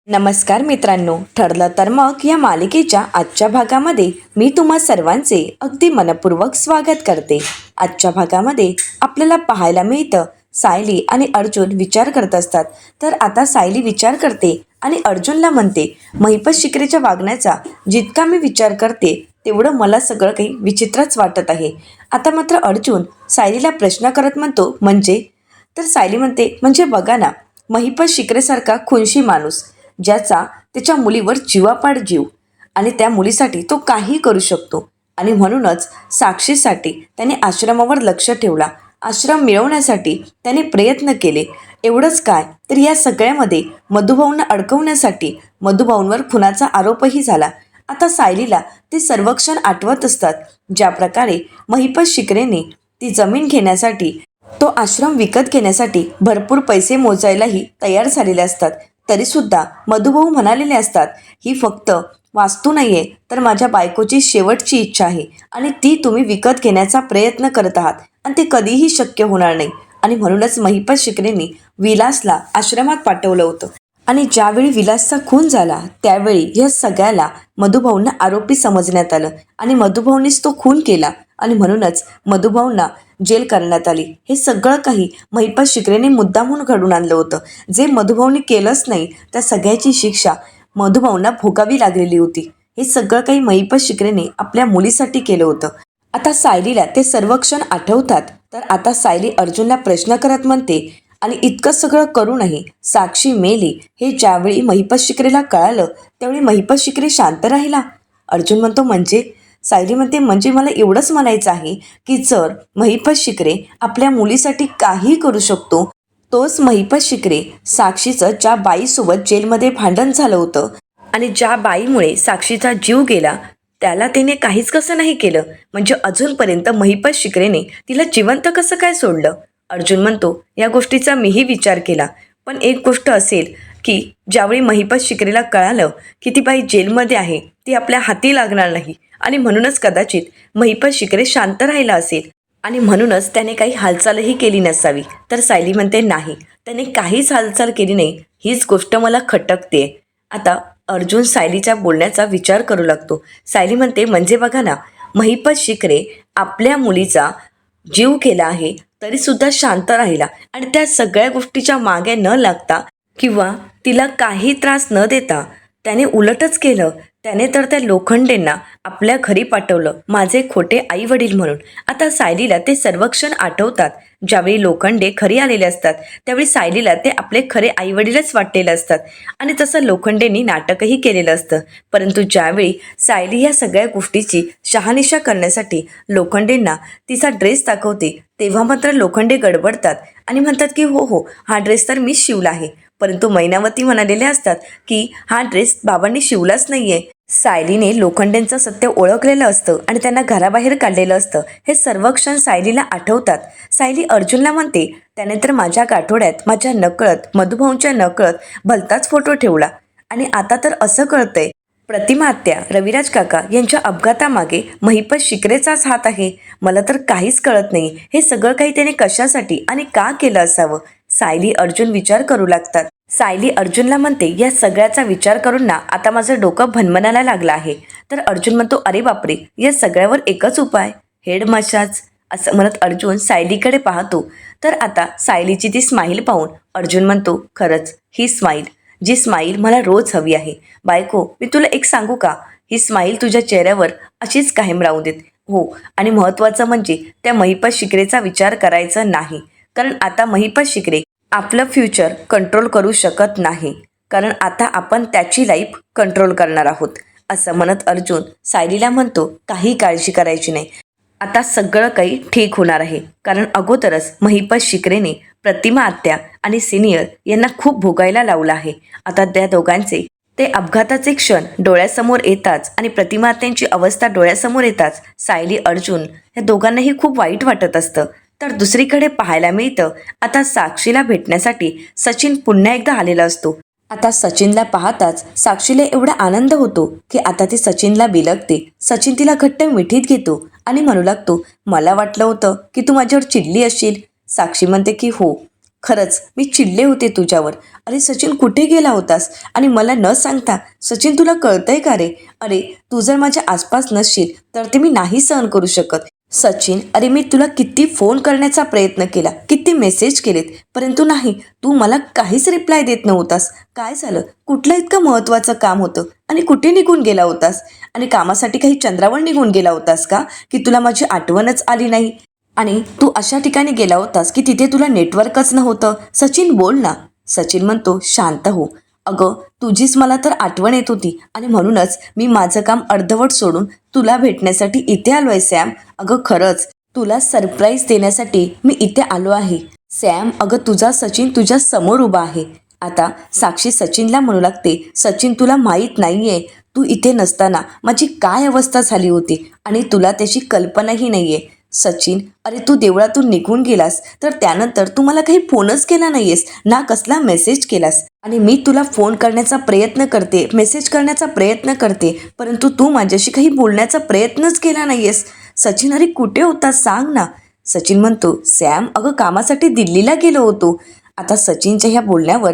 नमस्कार मित्रांनो, ठरलं तर मग या मालिकेच्या आजच्या भागामध्ये मी तुम्हा सर्वांचे अगदी मनपूर्वक स्वागत करते. आजच्या भागामध्ये आपल्याला पाहायला मिळतं सायली आणि अर्जुन विचार करत असतात. तर आता सायली विचार करते आणि अर्जुनला म्हणते, महिपत शिकरेच्या वागण्याचा जितका मी विचार करते तेवढं मला सगळं काही विचित्रच वाटत आहे. आता मात्र अर्जुन सायलीला प्रश्न करत म्हणतो, म्हणजे? तर सायली म्हणते, म्हणजे बघा ना, महिपत शिकरेसारखा खुनशी माणूस ज्याचा त्याच्या मुलीवर जीवापाड जीव आणि त्या मुलीसाठी तो काही करू शकतो, आणि म्हणूनच साक्षीसाठी त्याने आश्रमावर लक्ष ठेवला, आश्रम मिळवण्यासाठी त्याने प्रयत्न केले. एवढंच काय, तर या सगळ्यामध्ये मधुभाऊंना अडकवण्यासाठी मधुभाऊंवर खुनाचा आरोपही झाला. आता सायलीला ते सर्वक्षण आठवत असतात, ज्या प्रकारे महिपत शिकरेने ती जमीन घेण्यासाठी, तो आश्रम विकत घेण्यासाठी भरपूर पैसे मोजायलाही तयार झालेले असतात. तरीसुद्धा मधुभाऊ म्हणालेले असतात, ही फक्त वास्तू नाही आहे, तर माझ्या बायकोची शेवटची इच्छा आहे आणि ती तुम्ही विकत घेण्याचा प्रयत्न करत आहात आणि ते कधीही शक्य होणार नाही. आणि म्हणूनच महिपत शिकरेंनी विलासला आश्रमात पाठवलं होतं. आणि ज्यावेळी विलासचा खून झाला त्यावेळी या सगळ्याला मधुभाऊंना आरोपी समजण्यात आलं आणि मधुभाऊंनीच तो खून केला आणि म्हणूनच मधुभाऊंना जेल करण्यात आली. हे सगळं काही महिपत शिकरेने मुद्दामहून घडून आणलं होतं. जे मधुभाऊंनी केलंच नाही त्या सगळ्याची शिक्षा मधुभाऊंना भोगावी लागलेली होती. हे सगळं काही महिपत शिकरेने आपल्या मुलीसाठी केलं होतं. आता सायलीला ते सर्व क्षण आठवतात. तर आता सायली अर्जुनला प्रश्न करत म्हणते, आणि इतकं सगळं करूनही साक्षी मेली हे ज्यावेळी महिपत शिकरेला कळालं त्यावेळी महिपत शिकरे शांत राहिला? अर्जुन म्हणतो, म्हणजे? सायली म्हणते, म्हणजे मला एवढंच म्हणायचं आहे की जर महिपत शिकरे आपल्या मुलीसाठी काही करू शकतो, तोच महिपत शिकरे साक्षीचं ज्या बाईसोबत जेलमध्ये भांडण झालं होतं आणि ज्या बाईमुळे साक्षीचा जीव गेला त्याला त्याने काहीच कसं नाही केलं, म्हणजे अजूनपर्यंत महिपत शिकरेने तिला जिवंत कसं काय सोडलं? अर्जुन म्हणतो, या गोष्टीचा मीही विचार केला, पण एक गोष्ट असेल की ज्यावेळी महिपत शिकरेला कळालं की ती बाई जेलमध्ये आहे, ती आपल्या हाती लागणार नाही आणि म्हणूनच कदाचित महिपत शिकरे शांत राहिला असेल आणि म्हणूनच त्याने काही हालचालही केली नसावी. तर सायली म्हणते, नाही, त्याने काहीच हालचाल केली नाही, हीच गोष्ट मला खटकते. आता अर्जुन सायलीच्या बोलण्याचा विचार करू लागतो. सायली म्हणते, म्हणजे बघा ना, महिपत शिकरे आपल्या मुलीचा जीव केला आहे तरीसुद्धा शांत राहिला आणि त्या सगळ्या गोष्टीच्या मागे न लागता किंवा तिला काही त्रास न देता त्याने उलटच केलं. त्याने तर त्या लोखंडेंना आपल्या घरी पाठवलं, माझे खोटे आई वडील म्हणून. आता सायलीला ते सर्व क्षण आठवतात. ज्यावेळी लोखंडे घरी आलेले असतात त्यावेळी सायलीला ते आपले खरे आई वडीलच वाटलेले असतात आणि तसं लोखंडेंनी नाटकही केलेलं असतं. परंतु ज्यावेळी सायली ह्या सगळ्या गोष्टीची शहानिशा करण्यासाठी लोखंडेंना तिचा ड्रेस दाखवते तेव्हा मात्र लोखंडे गडबडतात आणि म्हणतात की हो हो, हा ड्रेस तर मीच शिवला आहे. परंतु मैनावती म्हणालेले असतात की हा ड्रेस बाबांनी शिवलाच नाहीये. सायलीने लोखंडेंचं सत्य ओळखलेलं असतं आणि त्यांना घराबाहेर काढलेलं असतं. हे सर्व क्षण सायलीला आठवतात. सायली अर्जुनला म्हणते, त्याने तर माझ्या गाठोड्यात माझ्या नकळत, मधुभाऊंच्या नकळत भलताच फोटो ठेवला आणि आता तर असं कळतंय प्रतिमा आत्या, रविराज काका यांच्या अपघातामागे महिपत शिकरेचाच हात आहे. मला तर काहीच कळत नाही, हे सगळं काही त्याने कशासाठी आणि का केलं असावं? सायली अर्जुन विचार करू लागतात. सायली अर्जुनला म्हणते, या सगळ्याचा विचार करून ना आता माझं डोकं भनभनायला लागलं आहे. तर अर्जुन म्हणतो, अरे बापरे, या सगळ्यावर एकच उपाय, हेड मसाज. असं म्हणत अर्जुन सायलीकडे पाहतो. तर आता सायलीची ती स्माईल पाहून अर्जुन म्हणतो, खरंच ही स्माईल, जी स्माईल मला रोज हवी आहे. बायको, मी तुला एक सांगू का, ही स्माईल तुझ्या चेहऱ्यावर अशीच कायम राहू देत. हो, आणि महत्त्वाचं म्हणजे त्या महिपत शिकरेचा विचार करायचा नाही, कारण आता महिपत शिकरे आपलं फ्युचर कंट्रोल करू शकत नाही, कारण आता आपण त्याची लाईफ कंट्रोल करणार आहोत. असं म्हणत अर्जुन सायलीला म्हणतो, काही काळजी करायची नाही, आता सगळं काही ठीक होणार आहे. कारण अगोदरच महिपत शिकरेने प्रतिमा आत्या आणि सिनियर यांना खूप भोगायला लावलं आहे. आता त्या दोघांचे ते अपघाताचे क्षण डोळ्यासमोर येताच आणि प्रतिमा आत्यांची अवस्था डोळ्यासमोर येताच सायली अर्जुन या दोघांनाही खूप वाईट वाटत असतं. तर दुसरीकडे पाहायला मिळतं, आता साक्षीला भेटण्यासाठी सचिन पुन्हा एकदा आलेला असतो. आता सचिनला पाहताच साक्षीला एवढा आनंद होतो की आता ती सचिनला बिलगते. सचिन तिला घट्ट मिठीत घेतो आणि म्हणू लागतो, मला वाटलं होतं की तू माझ्यावर चिडली असशील. साक्षी म्हणते की हो, खरंच मी चिडले होते तुझ्यावर. अरे सचिन, कुठे गेला होतास आणि मला न सांगता? सचिन, तुला कळतंय का रे? अरे तू जर माझ्या आसपास नसशील तर ते मी नाही सहन करू शकत. सचिन, अरे मी तुला किती फोन करण्याचा प्रयत्न केला, किती मेसेज केलेत, परंतु नाही, तू मला काहीच रिप्लाय देत नव्हतास. काय झालं? कुठलं इतकं महत्त्वाचं काम होतं आणि कुठे निघून गेला होतास? आणि कामासाठी काही चंद्रावर निघून गेला होतास का, की तुला माझी आठवणच आली नाही? आणि तू अशा ठिकाणी गेला होतास की तिथे तुला नेटवर्कच नव्हतं. सचिन, बोल ना. सचिन म्हणतो, शांत हो. अगं तुझीच मला तर आठवण येत होती आणि म्हणूनच मी माझं काम अर्धवट सोडून तुला भेटण्यासाठी इथे आलो आहे सॅम. अगं खरंच तुला सरप्राईज देण्यासाठी मी इथे आलो आहे सॅम. अगं तुझा सचिन तुझ्या समोर उभा आहे. आता साक्षी सचिनला म्हणू लागते, सचिन तुला माहीत नाहीये तू इथे नसताना माझी काय अवस्था झाली होती आणि तुला त्याची कल्पनाही नाहीये. सचिन, अरे तू देवळातून निघून गेलास तर त्यानंतर तू मला काही फोनच केला नाहीयेस ना, कसला मेसेज केलास. आणि मी तुला फोन करण्याचा प्रयत्न करते, मेसेज करण्याचा प्रयत्न करते, परंतु तू माझ्याशी काही बोलण्याचा प्रयत्नच केला नाहीयेस. सचिन, अरे कुठे होतास सांग ना. सचिन म्हणतो, सॅम अगं कामासाठी दिल्लीला गेलो होतो. आता सचिनच्या ह्या बोलण्यावर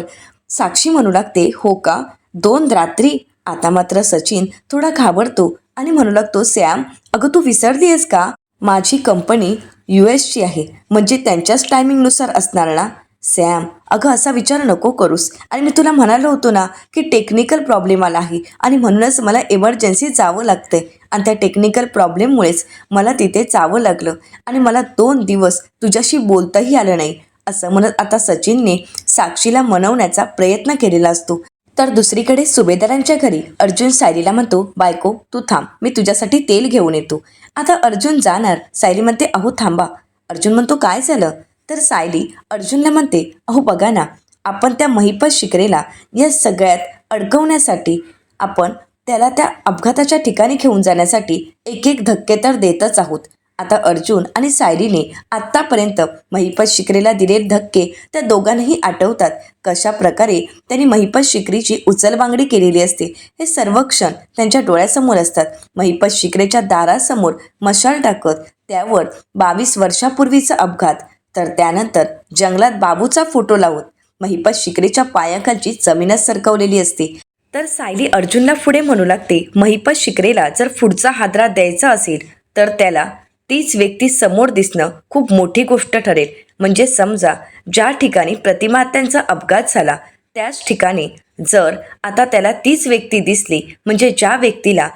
साक्षी म्हणू लागते, हो का, 2 रात्री? आता मात्र सचिन थोडा घाबरतो आणि म्हणू लागतो, सॅम अगं तू विसरली आहेस का, माझी कंपनी US ची आहे, म्हणजे त्यांच्याच टायमिंगनुसार असणार ना. सॅम अगं असा विचार नको करूस, आणि मी तुला म्हणालो होतो ना की टेक्निकल प्रॉब्लेम आला आहे आणि म्हणूनच मला एमर्जन्सी जावं लागतंय आणि त्या टेक्निकल प्रॉब्लेममुळेच मला तिथे जावं लागलं आणि मला 2 दिवस तुझ्याशी बोलताही आलं नाही. असं म्हणत आता सचिनने साक्षीला मनवण्याचा प्रयत्न केलेला असतो. तर दुसरीकडे सुभेदारांच्या घरी अर्जुन सायलीला म्हणतो, बायको तू थांब, मी तुझ्यासाठी तेल घेऊन येतो. आता अर्जुन जाणार, सायली म्हणते, अहो थांबा. अर्जुन म्हणतो, काय झालं? तर सायली अर्जुनला म्हणते, अहो बघा ना, आपण त्या महिपत शिकरेला या सगळ्यात अडकवण्यासाठी आपण त्याला त्या अपघाताच्या ठिकाणी घेऊन जाण्यासाठी एक एक धक्के तर देतच आहोत. आता अर्जुन आणि सायलीने आत्तापर्यंत महिपत शिकरेला दिलेले धक्के त्या दोघांनाही आठवतात. कशा प्रकारे त्यांनी महिपत शिकरीची उचलबांगडी केलेली असते हे सर्व क्षण त्यांच्या डोळ्यासमोर असतात. महिपत शिकरेच्या दारासमोर मशाल टाकत त्यावर 22 वर्षापूर्वीचा अपघात, तर त्यानंतर जंगलात बाबूचा फोटो लावत महिपत शिकरेच्या पायाखालची जमीनच सरकवलेली असते. तर सायली अर्जुनला पुढे म्हणू लागते, महिपत शिकरेला जर पुढचा हादरा द्यायचा असेल तर त्याला तीच व्यक्ती समोर दिसणं खूप मोठी गोष्ट ठरेल. म्हणजे समजा ज्या ठिकाणी प्रतिमा त्यांचा अपघात झाला त्याच ठिकाणी जर आता त्याला तीच व्यक्ती दिसली, म्हणजे ज्या व्यक्तीला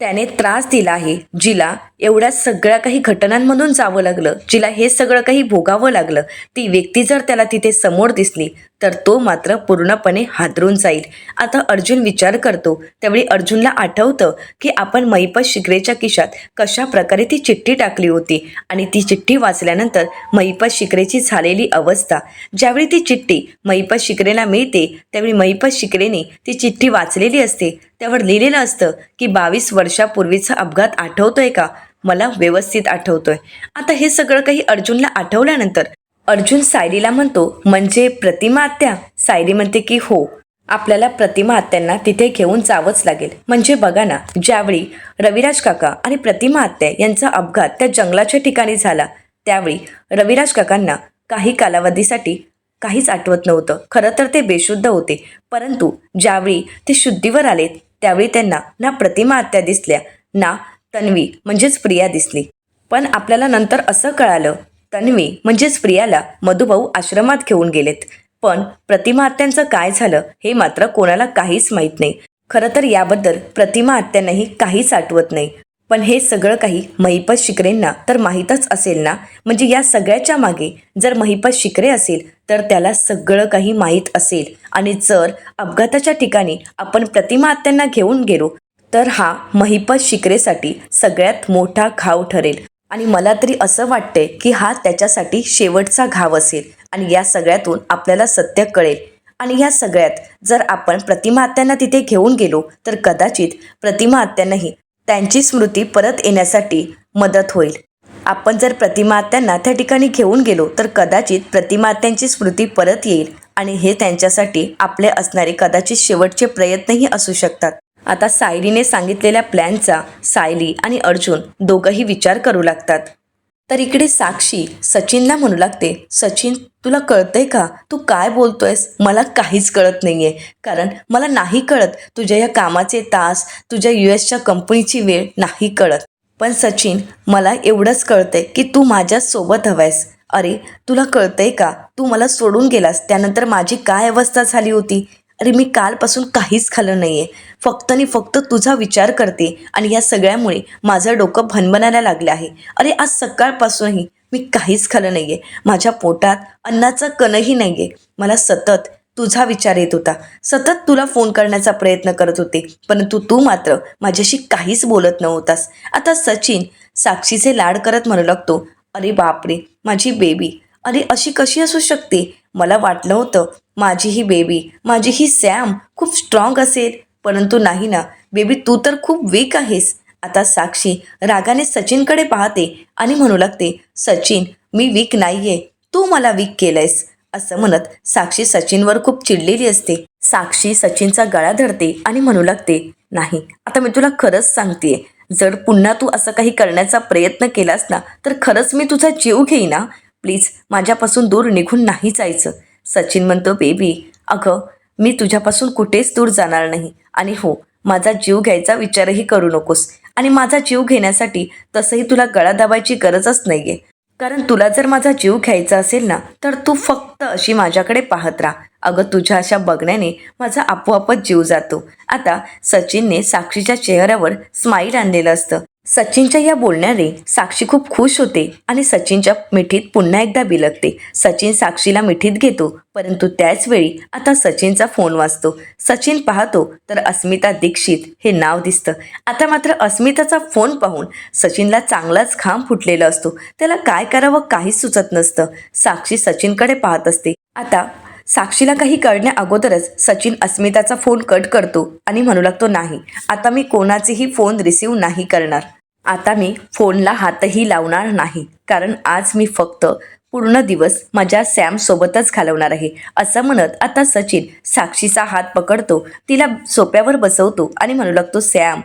त्याने त्रास दिला आहे, जिला एवढ्या सगळ्या काही घटनांमधून जावं लागलं, जिला हे सगळं काही भोगावं लागलं, ती व्यक्ती जर त्याला तिथे समोर दिसली तर तो मात्र पूर्णपणे हादरून जाईल. आता अर्जुन विचार करतो, त्यावेळी अर्जुनला आठवतं की आपण महिपत शिकरेच्या खिशात कशा प्रकारे ती चिठ्ठी टाकली होती आणि ती चिठ्ठी वाचल्यानंतर महिपत शिकरेची झालेली अवस्था. ज्यावेळी ती चिठ्ठी महिपत शिकरेला मिळते त्यावेळी महिपत शिकरेने ती चिठ्ठी वाचलेली असते. त्यावर लिहिलेलं असतं की 22 वर्षापूर्वीचा अपघात आठवतोय का? मला व्यवस्थित आठवतोय. आता हे सगळं काही अर्जुनला आठवल्यानंतर अर्जुन सायलीला म्हणतो, म्हणजे प्रतिमा आत्या? सायली म्हणते की हो, आपल्याला प्रतिमा आत्यांना तिथे घेऊन जावंच लागेल. म्हणजे बघा ना, ज्यावेळी रविराज काका आणि प्रतिमा आत्या यांचा अपघात त्या जंगलाच्या ठिकाणी झाला त्यावेळी रविराज काकांना काही कालावधीसाठी काहीच आठवत नव्हतं. खरं तर ते बेशुद्ध होते, परंतु ज्यावेळी ते शुद्धीवर आले त्यावेळी त्यांना ना प्रतिमा आत्या दिसल्या ना तन्वी म्हणजेच प्रिया दिसली. पण आपल्याला नंतर असं कळालं, तन्वी म्हणजेच प्रियाला मधुभाऊ आश्रमात घेऊन गेलेत. पण प्रतिमा आत्यांचं काय झालं हे मात्र कोणाला काहीच माहीत नाही. खरं तर याबद्दल प्रतिमा आत्यांनाही काहीच आठवत नाही. पण हे सगळं काही महिपत शिकरेंना तर माहीतच असेल ना. म्हणजे या सगळ्याच्या मागे जर महिपत शिकरे असेल तर त्याला सगळं काही माहीत असेल, आणि जर अपघाताच्या ठिकाणी आपण प्रतिमा आत्यांना घेऊन गेलो तर हा महिपत शिकरेसाठी सगळ्यात मोठा घाव ठरेल. आणि मला तरी असं वाटतंय की हा त्याच्यासाठी शेवटचा घाव असेल आणि या सगळ्यातून आपल्याला सत्य कळेल. आणि या सगळ्यात जर आपण प्रतिमा आत्यांना तिथे घेऊन गेलो तर कदाचित प्रतिमा आत्यांनाही त्यांची स्मृती परत येण्यासाठी मदत होईल. आपण जर प्रतिमा आत्यांना त्या ठिकाणी घेऊन गेलो तर कदाचित प्रतिमा आत्यांची स्मृती परत येईल आणि हे त्यांच्यासाठी आपले असणारे कदाचित शेवटचे प्रयत्नही असू शकतात. आता सायलीने सांगितलेल्या प्लॅनचा सायली आणि अर्जुन दोघंही विचार करू लागतात. तर इकडे साक्षी सचिनला म्हणू लागते, सचिन तुला कळतंय का, तू काय बोलतोयस, मला काहीच कळत नाहीये. कारण मला नाही कळत तुझ्या या कामाचे तास, तुझ्या US कंपनीची वेळ नाही कळत. पण सचिन मला एवढंच कळतंय की तू माझ्यासोबत हवायस. अरे तुला कळतंय का, तू मला सोडून गेलास त्यानंतर माझी काय अवस्था झाली होती. अरे मी कालपासून काहीच खाल्लं नाहीये, फक्त आणि फक्त तुझा विचार करते आणि या सगळ्यामुळे माझं डोकं भणभणायला लागलं आहे. अरे आज सकाळपासूनही मी काहीच खाल्लं नाहीये, माझ्या पोटात अन्नाचा कणही नाहीये. मला सतत तुझा विचार येत होता, सतत तुला फोन करण्याचा प्रयत्न करत होते, परंतु तू मात्र माझ्याशी काहीच बोलत नव्हतास. आता सचिन साक्षीचे लाड करत म्हणू लागतो, अरे बापरे माझी बेबी, अरे अशी कशी असू शकते. मला वाटलं होतं माझी ही बेबी, माझी ही सॅम खूप स्ट्रॉंग असेल, परंतु नाही ना बेबी, तू तर खूप वीक आहेस. आता साक्षी रागाने सचिनकडे पाहते आणि म्हणू लागते, सचिन मी वीक नाहीये, तू मला वीक केलंयस. असं म्हणत साक्षी सचिनवर खूप चिडलेली असते. साक्षी सचिनचा गळा धरते आणि म्हणू लागते, नाही आता मी तुला खरंच सांगतेय, जर पुन्हा तू असं काही करण्याचा प्रयत्न केलास ना तर खरंच मी तुझा जीव घेईना. प्लीज माझ्यापासून दूर निघून नाही जायचं. सचिन म्हणतो, बेबी अगं मी तुझ्यापासून कुठेच दूर जाणार नाही, आणि हो माझा जीव घ्यायचा विचारही करू नकोस. आणि माझा जीव घेण्यासाठी तसंही तुला गळा दाबायची गरजच नाहीये. कारण तुला जर माझा जीव घ्यायचा असेल ना तर तू फक्त अशी माझ्याकडे पाहत राहा. अगं तुझ्या अशा बघण्याने माझा आपोआपच जीव जातो. आता सचिनने साक्षीच्या चेहऱ्यावर स्माईल आणलेलं असतं. सचिनच्या या बोलण्याने साक्षी खूप खुश होते आणि सचिनच्या मिठीत पुन्हा एकदा बिलगते. सचिन साक्षीला मिठीत घेतो, परंतु त्याच वेळी आता सचिनचा फोन वाजतो. सचिन पाहतो तर अस्मिता दीक्षित हे नाव दिसतं. आता मात्र अस्मिताचा फोन पाहून सचिनला चांगलाच घाम फुटलेला असतो. त्याला काय करावं काहीच सुचत नसतं. साक्षी सचिनकडे पाहत असते. आता साक्षीला काही कळण्या अगोदरच सचिन अस्मिताचा फोन कट करतो आणि म्हणू लागतो, नाही आता मी कोणाचेही फोन रिसीव नाही करणार. आता मी फोनला हातही लावणार नाही, कारण आज मी फक्त पूर्ण दिवस माझ्या सॅमसोबतच घालवणार आहे. असं म्हणत आता सचिन साक्षीचा हात पकडतो, तिला सोप्यावर बसवतो आणि म्हणू लागतो, सॅम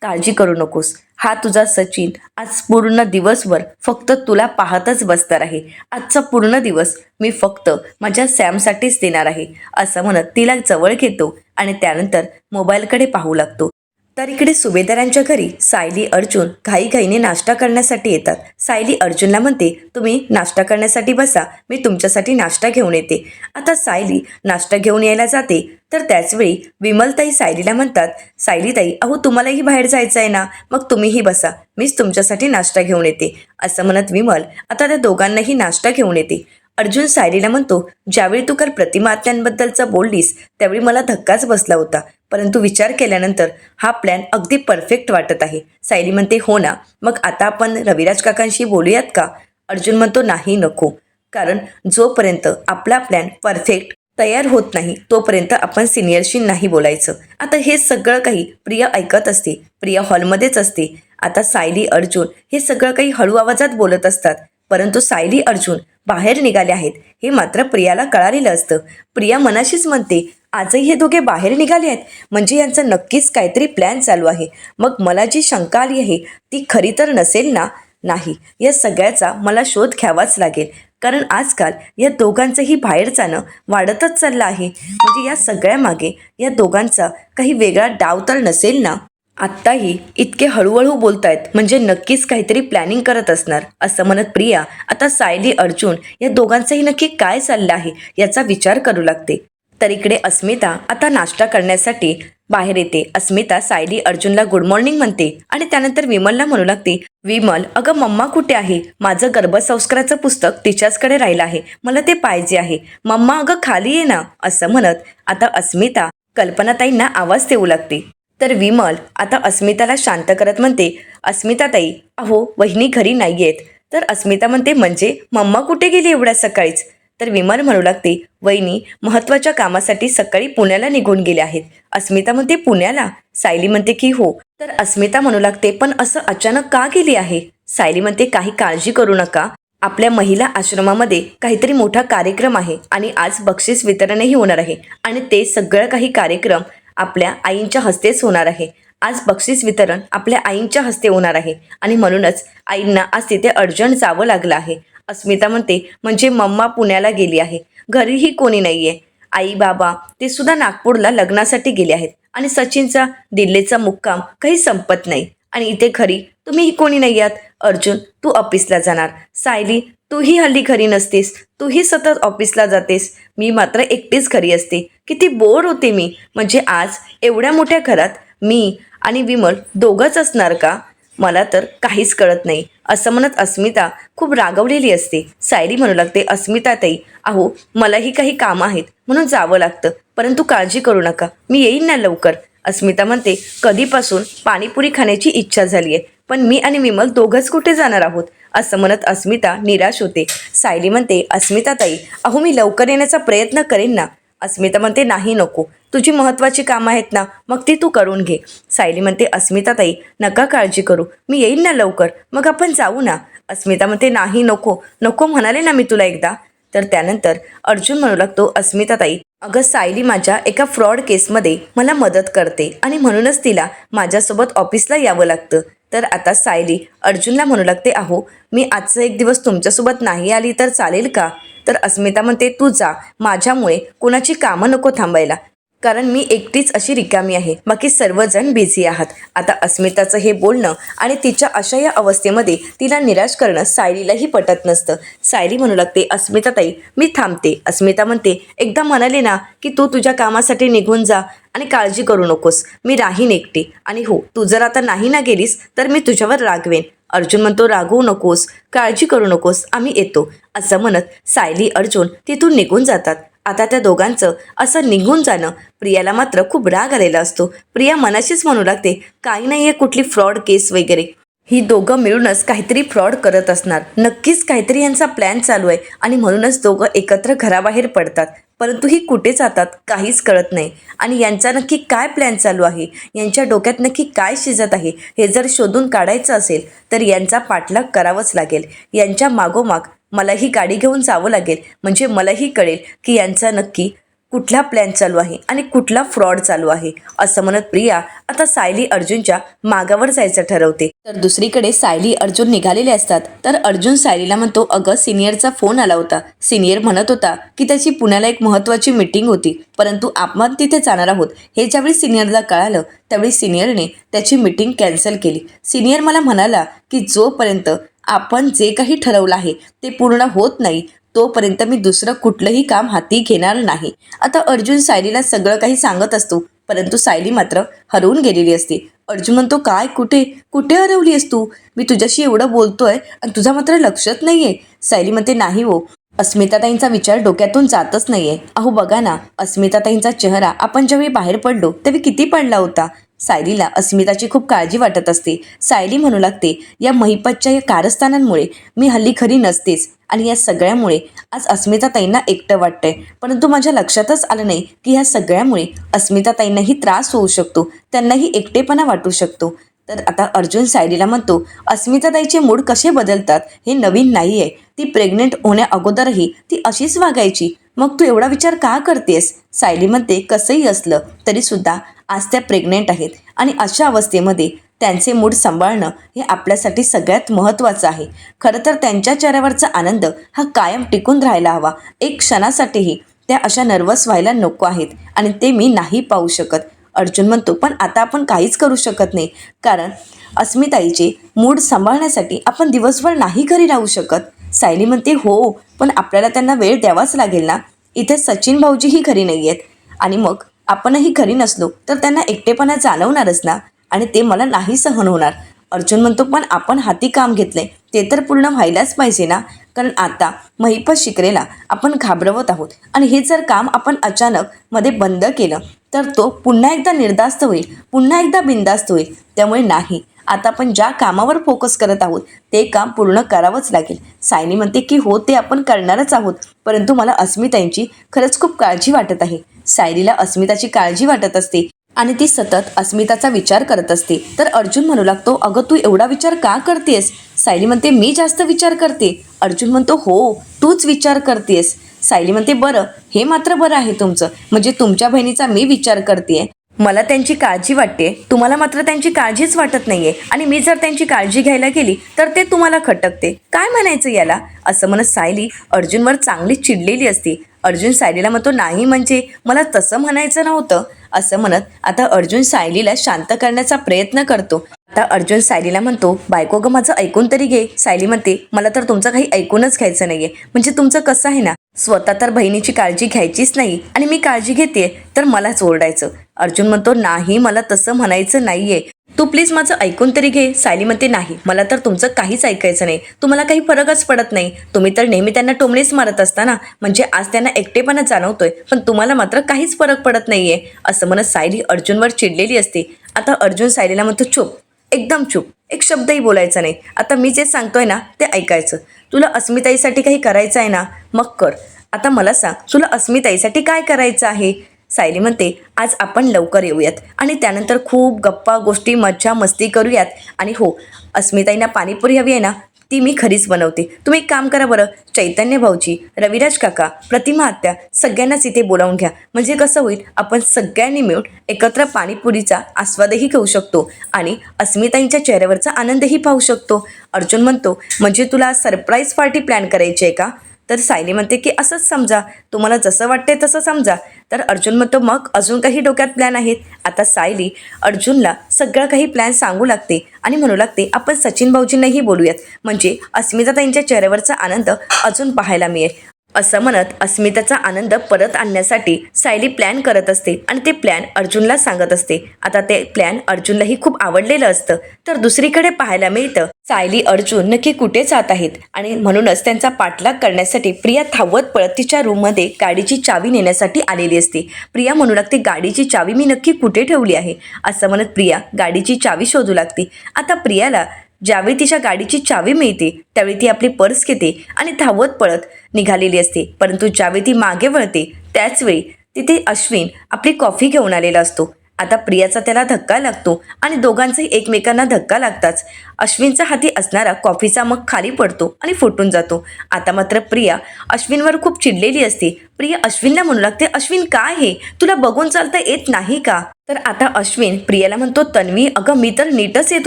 काळजी करू नकोस, हा तुझा सचिन आज पूर्ण दिवसभर फक्त तुला पाहतच बसणार आहे. आजचा पूर्ण दिवस मी फक्त माझ्या सॅमसाठीच देणार आहे. असं म्हणत तिला जवळ घेतो आणि त्यानंतर मोबाईलकडे पाहू लागतो. तर इकडे सुभेदारांच्या घरी सायली अर्जुन घाईघाईने नाश्ता करण्यासाठी येतात. सायली अर्जुनला म्हणते, तुम्ही नाश्ता करण्यासाठी बसा, मी तुमच्यासाठी नाश्ता घेऊन येते. आता सायली नाश्ता घेऊन यायला जाते तर त्याचवेळी विमलताई सायलीला म्हणतात, सायलीताई अहो तुम्हालाही बाहेर जायचं आहे ना, मग तुम्हीही बसा, मीच तुमच्यासाठी नाश्ता घेऊन येते. असं म्हणत विमल आता त्या दोघांनाही नाश्ता घेऊन येते. अर्जुन सायलीला म्हणतो, ज्यावेळी तू काल प्रतिमात्यांबद्दलचं बोललीस त्यावेळी मला धक्काच बसला होता, परंतु विचार केल्यानंतर हा प्लॅन अगदी परफेक्ट वाटत आहे. सायली म्हणते, हो ना, मग आता आपण रविराज काकांशी बोलूयात का. अर्जुन म्हणतो, नाही नको, कारण जोपर्यंत आपला प्लॅन परफेक्ट तयार होत नाही तोपर्यंत आपण सिनियरशी नाही बोलायचं. आता हे सगळं काही प्रिया ऐकत असते. प्रिया हॉलमध्येच असते. आता सायली अर्जुन हे सगळं काही हळू आवाजात बोलत असतात, परंतु सायली अर्जुन बाहेर निघाले आहेत हे मात्र प्रियाला कळालेलं असतं. प्रिया मनाशीच म्हणते, आजही हे दोघे बाहेर निघाले आहेत म्हणजे यांचं नक्कीच काहीतरी प्लॅन चालू आहे. मग मला जी शंका आली आहे ती खरी तर नसेल ना. नाही, या सगळ्याचा मला शोध घ्यावाच लागेल, कारण आजकाल या दोघांचंही बाहेर जाणं वाढतच चाललं आहे. म्हणजे या सगळ्या मागे या दोघांचा काही वेगळा डाव तर नसेल ना. आत्ताही इतके हळूहळू बोलतायत म्हणजे नक्कीच काहीतरी प्लॅनिंग करत असणार. असं म्हणत प्रिया आता सायली अर्जुन या दोघांचंही नक्की काय चाललं आहे याचा विचार करू लागते. तर इकडे अस्मिता आता नाश्ता करण्यासाठी बाहेर येते. अस्मिता सायली अर्जुनला गुड मॉर्निंग म्हणते आणि त्यानंतर विमलला म्हणू लागते, विमल अगं मम्मा कुठे आहे, माझं गर्भसंस्काराचं पुस्तक तिच्याचकडे राहिलं आहे, मला ते पाहिजे आहे, मम्मा अगं खाली ये ना. असं म्हणत आता अस्मिता कल्पनाताईंना आवाज देऊ लागते. तर विमल आता अस्मिताला शांत करत म्हणते, अस्मिताताई अहो वहिनी घरी नाही आहेत. तर अस्मिता म्हणते, म्हणजे मम्मा कुठे गेली एवढ्या सकाळीच. तर विमल म्हणू लागते, वहिनी महत्त्वाच्या कामासाठी सकाळी पुण्याला निघून गेले आहेत. अस्मिता म्हणते, पुण्याला. सायली म्हणते की हो. तर अस्मिता म्हणू लागते, पण असं अचानक का गेली आहे. सायली म्हणते, काही काळजी करू नका, आपल्या महिला आश्रमामध्ये काहीतरी मोठा कार्यक्रम आहे आणि आज बक्षीस वितरणही होणार आहे आणि ते सगळं काही कार्यक्रम आपल्या आईंच्या हस्तेच होणार आहे. आज बक्षीस वितरण आपल्या आईंच्या हस्ते होणार आहे आणि म्हणूनच आईंना आज तिथे अर्जंट जावं लागलं आहे. अस्मिता म्हणते, म्हणजे मम्मा पुण्याला गेली आहे, घरीही कोणी नाही आहे. आई बाबा ते सुद्धा नागपूरला लग्नासाठी गेले आहेत आणि सचिनचा दिल्लीचा मुक्काम काही संपत नाही आणि इथे घरी तुम्ही कोणी नाही आहात. अर्जुन, तू ऑफिसला जाणार. सायली, तूही हल्ली घरी नसतेस, तूही सतत ऑफिसला जातेस. मी मात्र एकटीच घरी असते. किती बोर होते मी. म्हणजे आज एवढ्या मोठ्या घरात मी आणि विमल दोघंच असणार का? मला तर काहीच कळत नाही, असं म्हणत अस्मिता खूप रागवलेली असते. सायली म्हणू लागते, अस्मिता ताई, अहो मलाही काही कामं आहेत म्हणून जावं लागतं, परंतु काळजी करू नका, मी येईन ना लवकर. अस्मिता म्हणते, कधीपासून पाणीपुरी खाण्याची इच्छा झाली आहे, पण मी आणि विमल दोघंच कुठे जाणार आहोत, असं म्हणत अस्मिता निराश होते. सायली म्हणते, अस्मिता ताई, अहो मी लवकर येण्याचा प्रयत्न करेन ना. अस्मिता म्हणते, नाही नको, तुझी महत्त्वाची कामं आहेत ना, मग ती तू करून घे. सायली म्हणते, अस्मिता ताई नका काळजी करू, मी येईन ना लवकर, मग आपण जाऊ ना. अस्मिता म्हणते, नाही नको नको म्हणाले ना मी तुला एकदा. तर त्यानंतर अर्जुन म्हणू लागतो, अस्मिता ताई, अगं सायली माझ्या एका फ्रॉड केसमध्ये मला मदत करते आणि म्हणूनच तिला माझ्यासोबत ऑफिसला यावं लागतं. तर आता सायली अर्जुनला म्हणू लागते, अहो मी आजचा एक दिवस तुमच्यासोबत नाही आली तर चालेल का? तर अस्मिता म्हणते, तू जा, माझ्यामुळे कोणाची कामं नको थांबायला, कारण मी एकटीच अशी रिकामी आहे, बाकी सर्वजण बिझी आहात. आता अस्मिताचं हे बोलणं आणि तिच्या अशा या अवस्थेमध्ये तिला निराश करणं सायलीलाही पटत नसतं. सायली म्हणू लागते, अस्मिता ताई मी थांबते. अस्मिता म्हणते, एकदा म्हणाले ना की तू तुझ्या कामासाठी निघून जा आणि काळजी करू नकोस, मी राहीन एकटी. आणि हो, तू जर आता नाही ना गेलीस तर मी तुझ्यावर रागवेन. अर्जुन म्हणतो, रागवू नकोस, काळजी करू नकोस, आम्ही येतो, असं म्हणत सायली अर्जुन तिथून निघून जातात. आता त्या दोघांचं असं निघून जाणं प्रियाला मात्र खूप राग आलेला असतो. प्रिया मनाशीच म्हणू लागते, काही नाही आहे कुठली फ्रॉड केस वगैरे, ही दोघं मिळूनच काहीतरी फ्रॉड करत असणार, नक्कीच काहीतरी यांचा प्लॅन चालू आहे आणि म्हणूनच दोघं एकत्र घराबाहेर पडतात. परंतु ही कुठे जातात काहीच कळत नाही आणि यांचा नक्की काय प्लॅन चालू आहे, यांच्या डोक्यात नक्की काय शिजत आहे हे जर शोधून काढायचं असेल तर यांचा पाठलाग करावाच लागेल. यांच्या मागोमाग मलाही गाडी घेऊन जावं लागेल, म्हणजे मलाही कळेल की यांचा नक्की कुठला प्लॅन चालू आहे आणि कुठला फ्रॉड चालू आहे, असं म्हणत प्रिया आता सायली अर्जुनच्या मागावर जायचं ठरवते. तर दुसरीकडे सायली अर्जुन निघालेले असतात. तर अर्जुन सायलीला म्हणतो, अगं सिनियरचा फोन आला होता, सिनियर म्हणत होता की त्याची पुण्याला एक महत्त्वाची मीटिंग होती, परंतु आपण तिथे जाणार आहोत. हे ज्यावेळी सिनियरला कळालं त्यावेळी सिनियरने त्याची मीटिंग कॅन्सल केली. सिनियर मला म्हणाला की जोपर्यंत आपण जे काही ठरवलं आहे ते पूर्ण होत नाही तोपर्यंत मी दुसरं कुठलंही काम हाती घेणार नाही. आता अर्जुन सायलीला सगळं काही सांगत असतो, परंतु सायली मात्र हरवून गेलेली असते. अर्जुन म्हणतो, काय कुठे कुठे हरवली आहेस तू? मी तुझ्याशी एवढं बोलतोय आणि तुझा मात्र लक्षच नाही आहे. सायली म्हणते, नाही हो, अस्मिताताईंचा विचार डोक्यातून जातच नाही आहे. अहो बघा ना, अस्मिताताईंचा चेहरा आपण ज्यावेळी बाहेर पडलो तेव्हा किती पडला होता. सायलीला अस्मिताची खूप काळजी वाटत असते. सायली म्हणू लागते, या महिपतच्या या कारस्थानांमुळे मी हल्ली खरी नसतेच आणि या सगळ्यामुळे आज अस्मिताताईंना एकटं वाटतंय, परंतु माझ्या लक्षातच आलं नाही की ह्या सगळ्यामुळे अस्मिताताईंनाही त्रास होऊ शकतो, त्यांनाही एकटेपणा वाटू शकतो. तर आता अर्जुन सायलीला म्हणतो, अस्मिताताईचे मूड कसे बदलतात हे नवीन नाही आहे, ती प्रेग्नेंट होण्या अगोदरही ती अशीच वागायची, मग तू एवढा विचार का करतेस? सायली म्हणते, कसंही असलं तरीसुद्धा आज त्या प्रेग्नेंट आहेत आणि अशा अवस्थेमध्ये त्यांचे मूड सांभाळणं हे आपल्यासाठी सगळ्यात महत्त्वाचं आहे. खरं तर त्यांच्या चेहऱ्यावरचा आनंद हा कायम टिकून राहायला हवा, एक क्षणासाठीही त्या अशा नर्वस व्हायला नको आहेत आणि ते मी नाही पाहू शकत. अर्जुन म्हणतो, पण आता आपण काहीच करू शकत नाही, कारण अस्मिताईचे मूड सांभाळण्यासाठी आपण दिवसभर नाही घरी राहू शकत. सायली म्हणते, हो, पण आपल्याला त्यांना वेळ द्यावाच लागेल ना. इथे सचिन भाऊजीही घरी नाही आहेत आणि मग आपणही घरी नसलो तर त्यांना एकटेपणा जाणवणारच ना आणि ते मला नाही सहन होणार. अर्जुन म्हणतो, पण आपण हाती काम घेतलंय ते तर पूर्ण व्हायलाच पाहिजे ना, कारण आता महिपत शिकरेला आपण घाबरवत आहोत आणि हे जर काम आपण अचानक मध्ये बंद केलं तर तो पुन्हा एकदा निर्धास्त होईल, पुन्हा एकदा बिनधास्त होईल. त्यामुळे नाही, आता आपण ज्या कामावर फोकस करत आहोत ते काम पूर्ण करावंच लागेल. सायली म्हणते की हो, ते आपण करणारच आहोत, परंतु मला अस्मिताईंची खरंच खूप काळजी वाटत आहे. सायलीला अस्मिताची काळजी वाटत असते आणि ती सतत अस्मिताचा विचार करत असते. तर अर्जुन म्हणू लागतो, अगं तू एवढा विचार का करतेस? सायली म्हणते, मी जास्त विचार करते. अर्जुन म्हणतो, हो, तूच विचार करतेस. सायली म्हणते, बरं, हे मात्र बरं आहे तुमचं, म्हणजे तुमच्या बहिणीचा मी विचार करते मला त्यांची काळजी वाटते, तुम्हाला मात्र त्यांची काळजीच वाटत नाहीये आणि मी जर त्यांची काळजी घ्यायला गेली तर ते तुम्हाला खटकते. काय म्हणायचं याला? असं म्हणत सायली अर्जुनवर चांगली चिडलेली असते. अर्जुन सायलीला म्हणतो, नाही म्हणजे मला तसं म्हणायचं नव्हतं. असं म्हणत आता अर्जुन सायलीला शांत करण्याचा प्रयत्न करतो. आता अर्जुन सायलीला म्हणतो, बायको गं माझं ऐकून तरी घे. सायली म्हणते, मला तर तुमचं काही ऐकूनच घ्यायचं नाहीये. म्हणजे तुमचं कसं आहे ना, स्वतः तर बहिणीची काळजी घ्यायचीच नाही आणि मी काळजी घेते तर मलाच ओरडायचं. अर्जुन म्हणतो, नाही मला तसं म्हणायचं नाहीये, तू प्लीज माझं ऐकून तरी घे. सायली म्हणते, नाही मला तर तुमचं काहीच ऐकायचं नाही, तुम्हाला काही फरकच पडत नाही. तुम्ही तर नेहमी त्यांना टोमणेच मारत असता ना, म्हणजे आज त्यांना एकटेपणा जाणवतोय पण तुम्हाला मात्र काहीच फरक पडत नाहीये. असं म्हणत सायली अर्जुनवर चिडलेली असते. आता अर्जुन सायलीला म्हणतो, चुप, एकदम चुप, एक शब्दही बोलायचा नाही. आता मी जे सांगतोय ना ते ऐकायचं. तुला अस्मिताईसाठी काही करायचं आहे ना, मग कर. आता मला सांग, तुला अस्मिताईसाठी काय करायचं आहे? सायली म्हणते, आज आपण लवकर येऊयात आणि त्यानंतर खूप गप्पा गोष्टी मज्जा मस्ती करूयात. आणि हो, अस्मिताईंना पाणीपुरी हवी आहे ना, ती मी खरीच बनवते. तुम्ही एक काम करा बरं, चैतन्य भाऊजी, रविराज काका, प्रतिमा आत्या सगळ्यांनाच इथे बोलावून घ्या. म्हणजे कसं होईल, आपण सगळ्यांनी मिळून एकत्र पाणीपुरीचा आस्वादही घेऊ शकतो आणि अस्मिताईंच्या चेहऱ्यावरचा आनंदही पाहू शकतो. अर्जुन म्हणतो, म्हणजे तुला सरप्राईज पार्टी प्लॅन करायची आहे का? तर सायली म्हणते की असंच समजा, तुम्हाला जसं वाटते तसं समजा. तर अर्जुन म्हणतो, मग अजून काही डोक्यात प्लॅन आहेत? आता सायली अर्जुनला सगळं काही प्लॅन सांगू लागते आणि म्हणू लागते, आपण सचिन भाऊजींनाही बोलूयात, म्हणजे अस्मिताताईंच्या चेहऱ्यावरचा आनंद अजून पाहायला मिळेल. असं म्हणत अस्मिताचा आनंद परत आणण्यासाठी सायली प्लॅन करत असते आणि ते प्लॅन अर्जुनला सांगत असते. आता ते प्लॅन अर्जुनलाही खूप आवडलेलं असतं. तर दुसरीकडे पाहायला मिळतं, सायली अर्जुन नक्की कुठे जात आहेत आणि म्हणूनच त्यांचा पाठलाग करण्यासाठी प्रिया धावत पळत तिच्या रूममध्ये गाडीची चावी नेण्यासाठी आलेली असते. प्रिया म्हणू लागते, गाडीची चावी मी नक्की कुठे ठेवली आहे? असं म्हणत प्रिया गाडीची चावी शोधू लागते. आता प्रियाला ज्यावेळी तिच्या गाडीची चावी मिळते त्यावेळी ती आपली पर्स घेते आणि धावत पळत निघालेली असते. परंतु ज्यावेळी ती मागे वळते त्याचवेळी तिथे अश्विन आपली कॉफी घेऊन आलेला असतो. आता प्रियाचा त्याला धक्का लागतो आणि दोघांचाही एकमेकांना धक्का लागताच अश्विनचा हाती असणारा कॉफीचा मग खाली पडतो आणि फुटून जातो. आता मात्र प्रिया अश्विनवर खूप चिडलेली असते. प्रिया अश्विनला म्हणू लागते, अश्विन काय हे, तुला बघून चालता येत नाही का? तर आता अश्विन प्रियाला म्हणतो, तन्वी अगं मी तर नीटच येत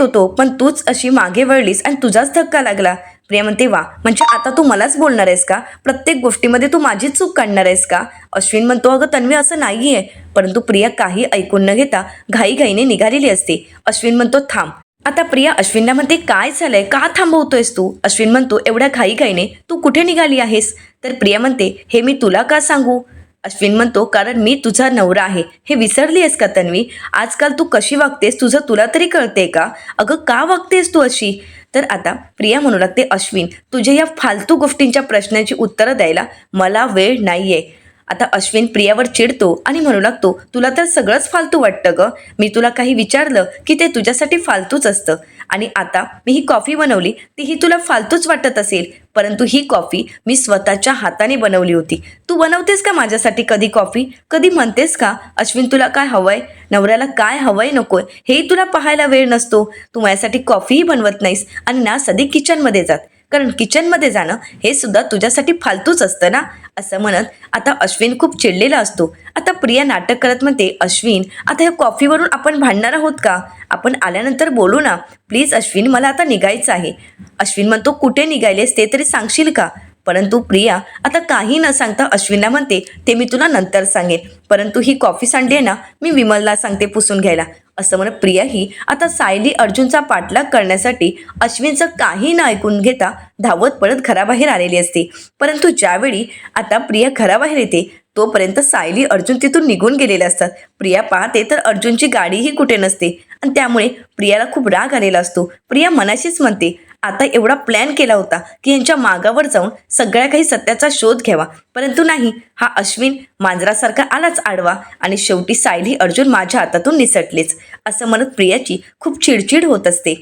होतो, पण तूच अशी मागे वळलीस आणि तुझाच धक्का लागला. प्रिया म्हणते, वा, म्हणजे आता तू मलाच बोलणार आहेस का? प्रत्येक गोष्टीमध्ये तू माझी चूक काढणार आहेस का? अश्विन म्हणतो, अगं तन्वी असं नाहीये. परंतु प्रिया काही ऐकून न घेता घाईघाईने निघालेली असते. अश्विन म्हणतो, थांब. आता प्रिया अश्विनला म्हणते, काय झालंय, का थांबवतोयस तू? अश्विन म्हणतो, एवढ्या घाईघाईने तू कुठे निघाली आहेस? तर प्रिया म्हणते, हे मी तुला का सांगू? अश्विन म्हणतो, कारण मी तुझा नवरा आहे, हे विसरली आहेस का तन्वी? आजकाल तू कशी वागतेस तुझं तुला तरी कळते का? अगं का वागतेस तू अशी? तर आता प्रिया म्हणू लागते, अश्विन तुझ्या या फालतू गोष्टींच्या प्रश्नांची उत्तरं द्यायला मला वेळ नाहीये. आता अश्विन प्रियावर चिडतो आणि म्हणू लागतो, तुला तर सगळंच फालतू वाटतं ग. मी तुला काही विचारलं की ते तुझ्यासाठी फालतूच असतं. आणि आता मी ही कॉफी बनवली तीही तुला फालतूच वाटत असेल, परंतु ही कॉफी मी स्वतःच्या हाताने बनवली होती. तू बनवतेस का माझ्यासाठी कधी कॉफी? कधी म्हणतेस का अश्विन तुला काय हवंय, नवऱ्याला काय हवंय नकोय हेही तुला पाहायला वेळ नसतो? तू माझ्यासाठी कॉफीही बनवत नाहीस आणि ना सधी किचनमध्ये जात, कारण किचनमध्ये जाणं हे सुद्धा तुझ्यासाठी फालतूच असतं ना. असं म्हणत आता अश्विन खूप चिडलेला असतो. आता प्रिया नाटक करत म्हणते, अश्विन आता या कॉफीवरून आपण भांडणार आहोत का? आपण आल्यानंतर बोलू ना प्लीज अश्विन, मला आता निघायचं आहे. अश्विन म्हणतो, कुठे निघायलेस ते तरी सांगशील का? परंतु प्रिया आता काही न सांगता अश्विनला म्हणते, ते मी तुला नंतर सांगेन, परंतु ही कॉफी सांडली आहे ना, मी विमलला सांगते पुसून घ्यायला. असं म्हणत प्रिया ही आता सायली अर्जुनचा पाठलाग करण्यासाठी अश्विनचं काही न ऐकून घेता धावत पळत घराबाहेर आलेली असते. परंतु ज्यावेळी आता प्रिया घराबाहेर येते तोपर्यंत सायली अर्जुन तिथून निघून गेलेले असतात. प्रिया पाहते तर अर्जुनची गाडीही कुठे नसते आणि त्यामुळे प्रियाला खूप राग आलेला असतो. प्रिया मनाशीच म्हणते, आता एवढा प्लॅन केला होता की यांच्या मागावर जाऊन सगळ्या काही सत्याचा शोध घ्यावा, परंतु नाही, हा अश्विन मांजरासारखा आलाच आडवा आणि शेवटी सायली अर्जुन माझ्या हातातून निसटलेच. असं म्हणत प्रियाची खूप चिडचिड होत असते.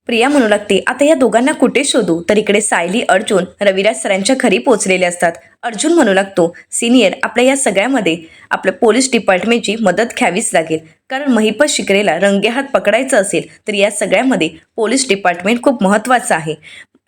प्रिया म्हणू लागते, आता या दोघांना कुठे शोधू? तर इकडे सायली अर्जुन रविराज सरांच्या घरी पोहोचलेले असतात. अर्जुन म्हणू लागतो, सिनियर आपल्या या सगळ्यामध्ये आपल्या पोलीस डिपार्टमेंटची मदत घ्यावीच लागेल, कारण महिपत शिकरेला रंगेहात पकडायचं असेल तर या सगळ्यामध्ये पोलीस डिपार्टमेंट खूप महत्त्वाचं आहे.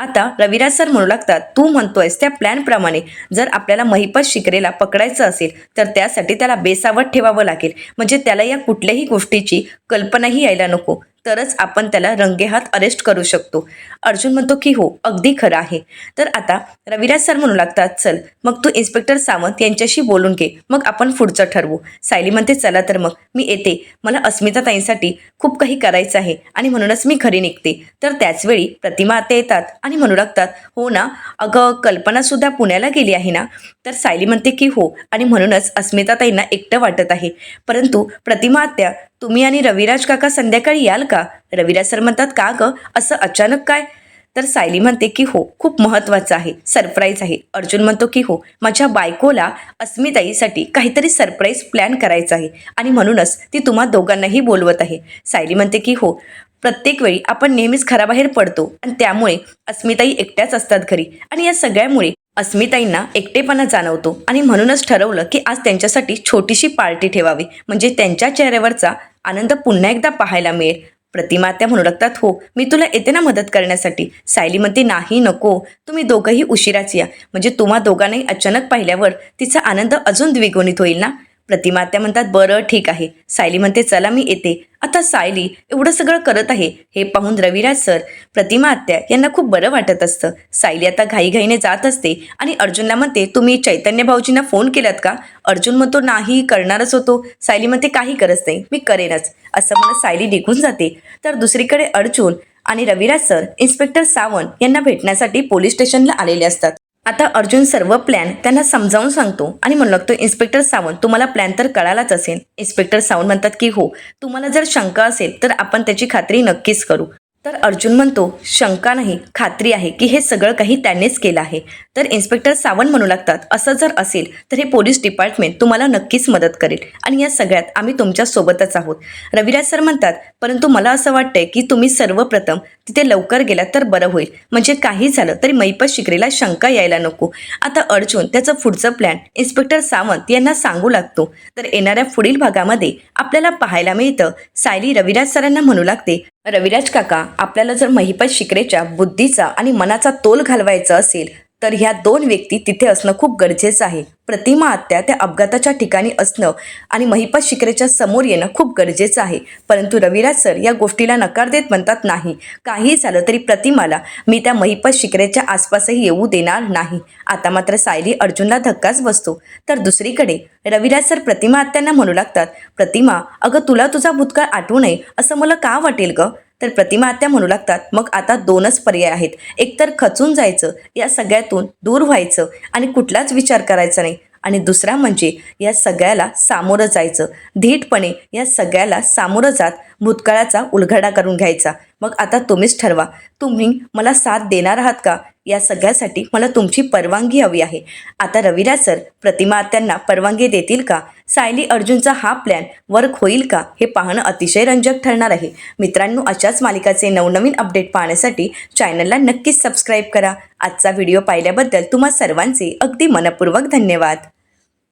आता रविराज सर म्हणू लागतात, तू म्हणतोयस त्या प्लॅनप्रमाणे जर आपल्याला महिपत शिकरेला पकडायचं असेल तर त्यासाठी त्याला बेसावध ठेवावं लागेल, म्हणजे त्याला या कुठल्याही गोष्टीची कल्पनाही यायला नको, तरच आपण त्याला रंगेहात अरेस्ट करू शकतो. अर्जुन म्हणतो की हो, अगदी खरं आहे. तर आता रविराज सर म्हणू लागतात, चल मग तू इन्स्पेक्टर सावंत यांच्याशी बोलून घे, मग आपण पुढचं ठरवू. सायली म्हणते, चला तर मग मी येते, मला अस्मिता ताईंसाठी खूप काही करायचं आहे आणि म्हणूनच मी घरी निघते. तर त्याचवेळी प्रतिमा आत्या येतात आणि म्हणू लागतात, हो ना अगं, कल्पनासुद्धा पुण्याला गेली आहे ना. तर सायली म्हणते की हो, आणि म्हणूनच अस्मिता ताईंना एकटं वाटत आहे. परंतु प्रतिमा आत्या, तुम्ही आणि रविराज काका संध्याकाळी याल का? रविराज सर म्हणतात, का गं, असं अचानक काय? तर सायली म्हणते की हो, खूप महत्त्वाचं आहे, सरप्राईज आहे. अर्जुन म्हणतो की हो, माझ्या बायकोला अस्मिताईसाठी काहीतरी सरप्राईज प्लॅन करायचं आहे आणि म्हणूनच ती तुम्हा दोघांनाही बोलवत आहे. सायली म्हणते की हो, प्रत्येक वेळी आपण नेहमीच घराबाहेर पडतो आणि त्यामुळे अस्मिताई एकट्याच असतात घरी, आणि या सगळ्यामुळे अस्मिताईंना एकटेपणा जाणवतो आणि म्हणूनच ठरवलं की आज त्यांच्यासाठी छोटीशी पार्टी ठेवावी, म्हणजे त्यांच्या चेहऱ्यावरचा आनंद पुन्हा एकदा पाहायला मिळेल. प्रतिमा त्या म्हणू लागतात, हो मी तुला येते ना मदत करण्यासाठी. सायली म्हणते, नाही नको, तुम्ही दोघंही उशिराच या, म्हणजे तुम्हा दोघांनाही अचानक पाहिल्यावर तिचा आनंद अजून द्विगुणित होईल ना. प्रतिमा त्या म्हणतात, बरं ठीक आहे. सायली म्हणते, चला मी येते. आता सायली एवढं सगळं करत आहे हे पाहून रविराज सर, प्रतिमा आत्या यांना खूप बरं वाटत असतं. सायली आता घाईघाईने जात असते आणि अर्जुनला म्हणते, तुम्ही चैतन्य भाऊजींना फोन केलात का? अर्जुन म्हणतो, नाही करणारच होतो. सायली म्हणते, काही गरज नाही, मी करेनच, असं म्हणत सायली निघून जाते. तर दुसरीकडे अर्जुन आणि रविराज सर इन्स्पेक्टर सावंत यांना भेटण्यासाठी पोलीस स्टेशनला आलेले असतात. आता अर्जुन सर्व प्लॅन त्यांना समजावून सांगतो आणि म्हणू लागतो, इन्स्पेक्टर सावंत तुम्हाला प्लॅन तर कळालाच असेल. इन्स्पेक्टर सावंत म्हणतात की हो, तुम्हाला जर शंका असेल तर आपण त्याची खात्री नक्कीच करू. तर अर्जुन म्हणतो, शंका नाही, खात्री आहे की हे सगळं काही त्यांनीच केलं आहे. तर इन्स्पेक्टर सावंत म्हणू लागतात, असं जर असेल तर हे पोलीस डिपार्टमेंट तुम्हाला नक्कीच मदत करेल आणि या सगळ्यात आम्ही तुमच्या सोबतच आहोत. रविराज सर म्हणतात, परंतु मला असं वाटतंय की तुम्ही सर्वप्रथम तिथे लवकर गेलात तर बरं होईल, म्हणजे काही झालं तरी महिपत शिकरेला शंका यायला नको. आता अर्जुन त्याचं पुढचं प्लॅन इन्स्पेक्टर सावंत यांना सांगू लागतो. तर येणाऱ्या पुढील भागामध्ये आपल्याला पाहायला मिळतं, सायली रविराज सरांना म्हणू लागते, रविराज काका, आपल्याला जर महिपत शिकरेच्या बुद्धीचा आणि मनाचा तोल घालवायचा असेल तर ह्या दोन व्यक्ती तिथे असणं खूप गरजेचं आहे. प्रतिमा आत्या त्या अपघाताच्या ठिकाणी असणं आणि महिपत शिकरेच्या समोर येणं खूप गरजेचं आहे. परंतु रविराज सर या गोष्टीला नकार देत म्हणतात, नाही, काही झालं तरी प्रतिमाला मी त्या महिपत शिकरेच्या आसपासही येऊ देणार नाही. आता मात्र सायली अर्जुनला धक्काच बसतो. तर दुसरीकडे रविराज सर प्रतिमा आत्यांना म्हणू लागतात, प्रतिमा, अगं तुला तुझा भूतकाळ आठवू नये असं मला का वाटेल गं? तर प्रतिमा आत्या म्हणू लागतात, मग आता दोनच पर्याय आहेत, एकतर खचून जायचं, या सगळ्यातून दूर व्हायचं आणि कुठलाच विचार करायचा नाही, आणि दुसरा म्हणजे या सगळ्याला सामोरं जायचं, धीटपणे या सगळ्याला सामोरं जात भूतकाळाचा उलगडा करून घ्यायचा. मग आता तुम्हीच ठरवा, तुम्ही मला साथ देणार आहात का? या सगळ्यासाठी मला तुमची परवानगी हवी आहे. आता रविराज सर प्रतिमा आत्यांना परवानगी देतील का? सायली अर्जुनचा हा प्लॅन वर्क होईल का? हे पाहणं अतिशय रंजक ठरणार आहे. मित्रांनो, अशाच मालिकाचे नवनवीन अपडेट पाहण्यासाठी चॅनलला नक्कीच सबस्क्राईब करा. आजचा व्हिडिओ पाहिल्याबद्दल तुम्हा सर्वांचे अगदी मनपूर्वक धन्यवाद.